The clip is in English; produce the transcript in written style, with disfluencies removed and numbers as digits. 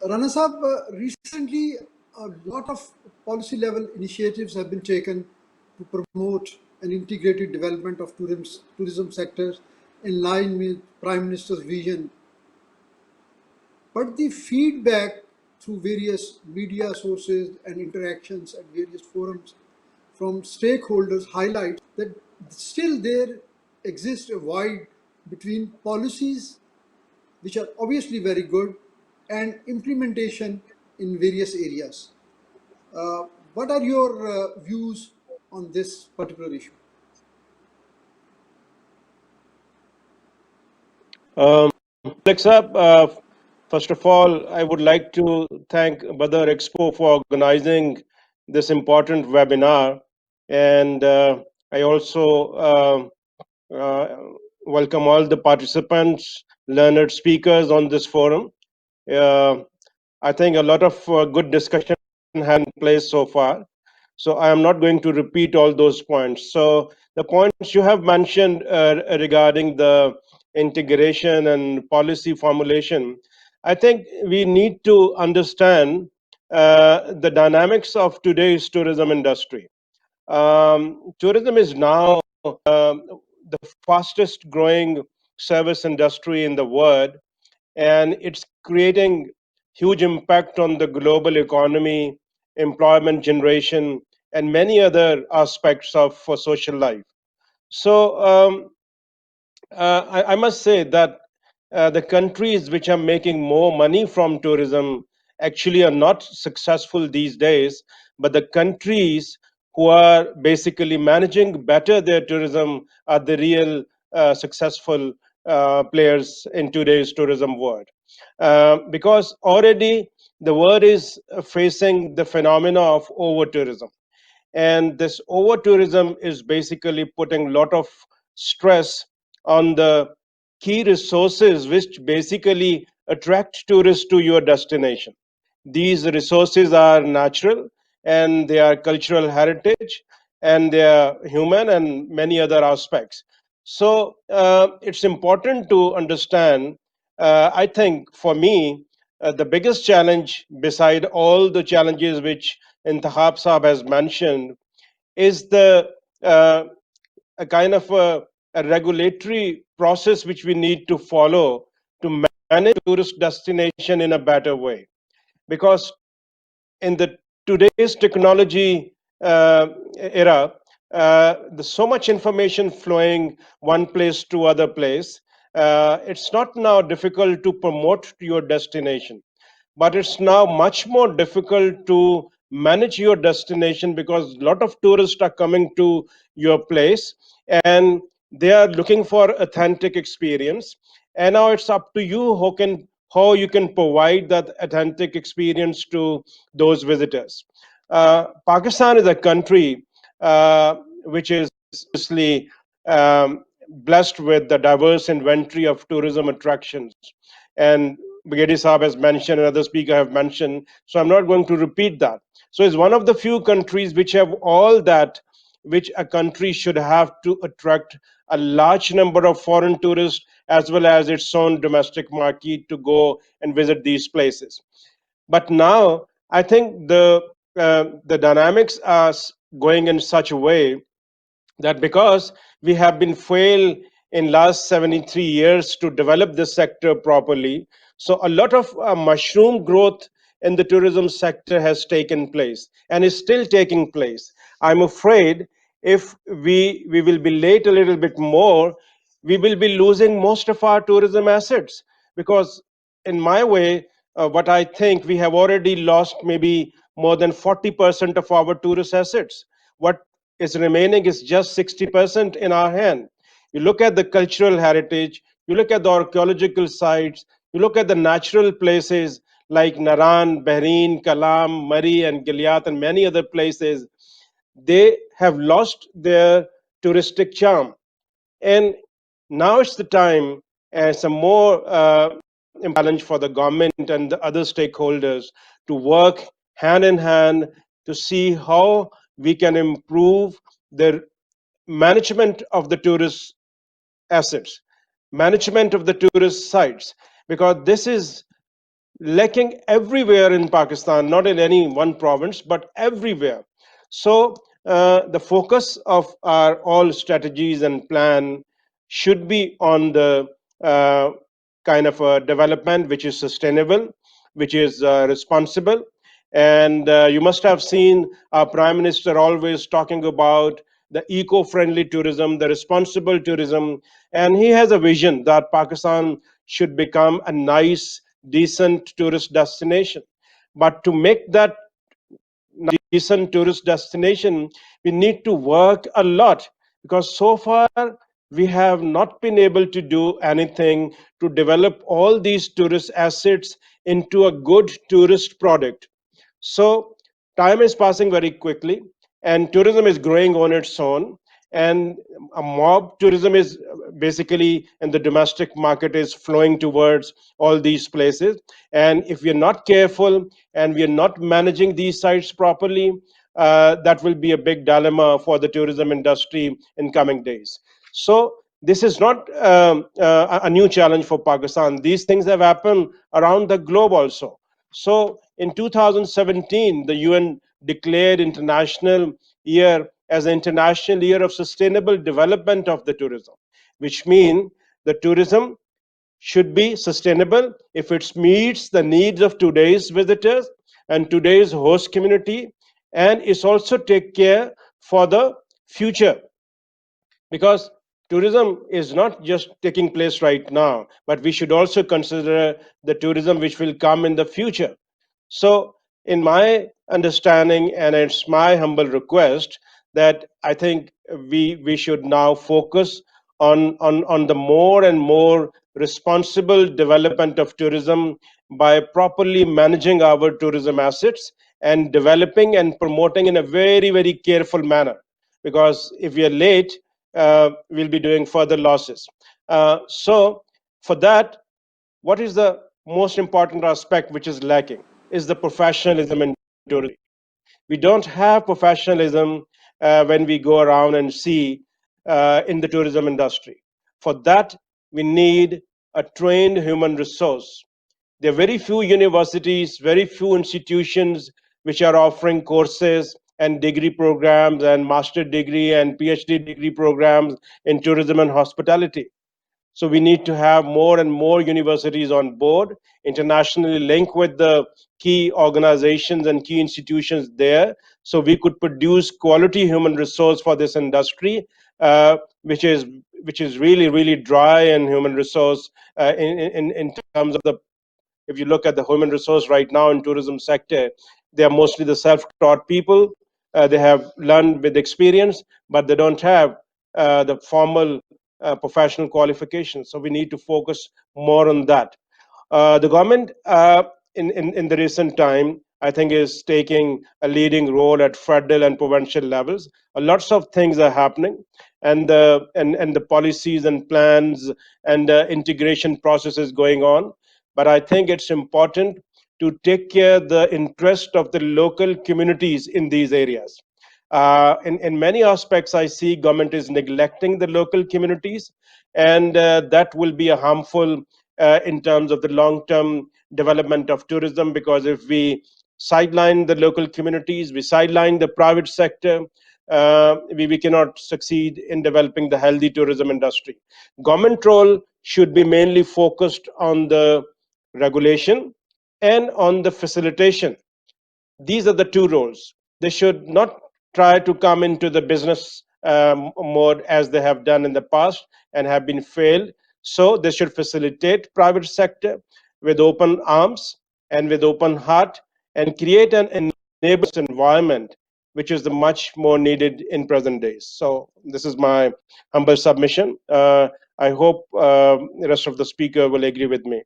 Rana Sahab, recently a lot of policy level initiatives have been taken to promote an integrated development of tourism sectors in line with Prime Minister's vision. But the feedback through various media sources and interactions at various forums from stakeholders highlight that still there exists a void between policies, which are obviously very good, and implementation in various areas. Uh, what are your views on this particular issue? Um, Alexa, first of all, I would like to thank Badar Expo for organizing this important webinar. And I also uh, welcome all the participants, learned speakers on this forum. Uh, I think a lot of good discussion had in place so far. So I am not going to repeat all those points. So the points you have mentioned regarding the integration and policy formulation, I think we need to understand the dynamics of today's tourism industry. Tourism is now the fastest growing service industry in the world, and it's creating huge impact on the global economy, employment generation, and many other aspects of social life. So I must say that the countries which are making more money from tourism actually are not successful these days, but the countries who are basically managing better their tourism are the real successful players in today's tourism world. Because already the world is facing the phenomena of over tourism, and this over tourism is basically putting a lot of stress on the key resources which basically attract tourists to your destination. These resources are natural, and they are cultural heritage, and they are human and many other aspects. So it's important to understand. I think for me, the biggest challenge, beside all the challenges which Intihab Saab has mentioned, is the a kind of a regulatory process which we need to follow to manage tourist destination in a better way. Because in the today's technology era, there's so much information flowing one place to other place. It's not now difficult to promote your destination, but it's now much more difficult to manage your destination, because a lot of tourists are coming to your place and they are looking for authentic experience. And now it's up to you how you can provide that authentic experience to those visitors. Pakistan is a country which is obviously blessed with the diverse inventory of tourism attractions. And Brigadier Saab has mentioned, and other speaker have mentioned, so I'm not going to repeat that. So it's one of the few countries which have all that which a country should have to attract a large number of foreign tourists as well as its own domestic market to go and visit these places. But now I think the dynamics are going in such a way that because we have been fail in last 73 years to develop this sector properly, so a lot of mushroom growth in the tourism sector has taken place and is still taking place. I'm afraid if we will be late a little bit more, we will be losing most of our tourism assets. Because in my way, what I think, we have already lost maybe more than 40% of our tourist assets. What is remaining is just 60% in our hand. You look at the cultural heritage, you look at the archaeological sites, you look at the natural places like Naran, Bahrain, Kalam, Murray, and Gilead, and many other places. They have lost their touristic charm. And now it's the time, and some more challenge for the government and the other stakeholders to work hand in hand to see how we can improve the management of the tourist assets, management of the tourist sites, because this is lacking everywhere in Pakistan, not in any one province, but everywhere. So the focus of our all strategies and plan should be on the uh, kind of a development which is sustainable, which is responsible. And you must have seen our Prime Minister always talking about the eco-friendly tourism, the responsible tourism, and he has a vision that Pakistan should become a nice, decent tourist destination. But to make that decent tourist destination, we need to work a lot, because so far we have not been able to do anything to develop all these tourist assets into a good tourist product. So time is passing very quickly, and tourism is growing on its own. And a mob tourism is basically in the domestic market is flowing towards all these places. And if we are not careful and we are not managing these sites properly, that will be a big dilemma for the tourism industry in coming days. So this is not a new challenge for Pakistan. These things have happened around the globe also. So in 2017, the UN declared International Year as an International Year of Sustainable Development of the Tourism, which means the tourism should be sustainable if it meets the needs of today's visitors and today's host community, and it's also take care for the future, because tourism is not just taking place right now, but we should also consider the tourism which will come in the future. So, in my understanding, and it's my humble request, that I think we should now focus on the more and more responsible development of tourism by properly managing our tourism assets and developing and promoting in a very, very careful manner. Because if we are late, we'll be doing further losses. So, for that, what is the most important aspect which is lacking is the professionalism in tourism. We don't have professionalism when we go around and see in the tourism industry. For that, we need a trained human resource. There are very few universities, very few institutions which are offering courses and degree programs and master degree and PhD degree programs in tourism and hospitality. So we need to have more and more universities on board, internationally linked with the key organizations and key institutions there, so we could produce quality human resource for this industry, which is really really dry and human resource in terms of the, if you look at the human resource right now in tourism sector, they are mostly the self-taught people. They have learned with experience, but they don't have the formal professional qualifications. So we need to focus more on that. The government, in the recent time, I think, is taking a leading role at federal and provincial levels. Lots of things are happening, and the policies and plans and integration processes going on. But I think it's important to take care the interest of the local communities in these areas. In many aspects, I see government is neglecting the local communities, and that will be a harmful in terms of the long-term development of tourism. Because if we sideline the local communities, we sideline the private sector, we cannot succeed in developing the healthy tourism industry. Government role should be mainly focused on the regulation and on the facilitation. These are the two roles. They should not try to come into the business mode as they have done in the past and have been failed. So they should facilitate private sector with open arms and with open heart, and create an enabled environment which is the much more needed in present days. So this is my humble submission. I hope the rest of the speaker will agree with me.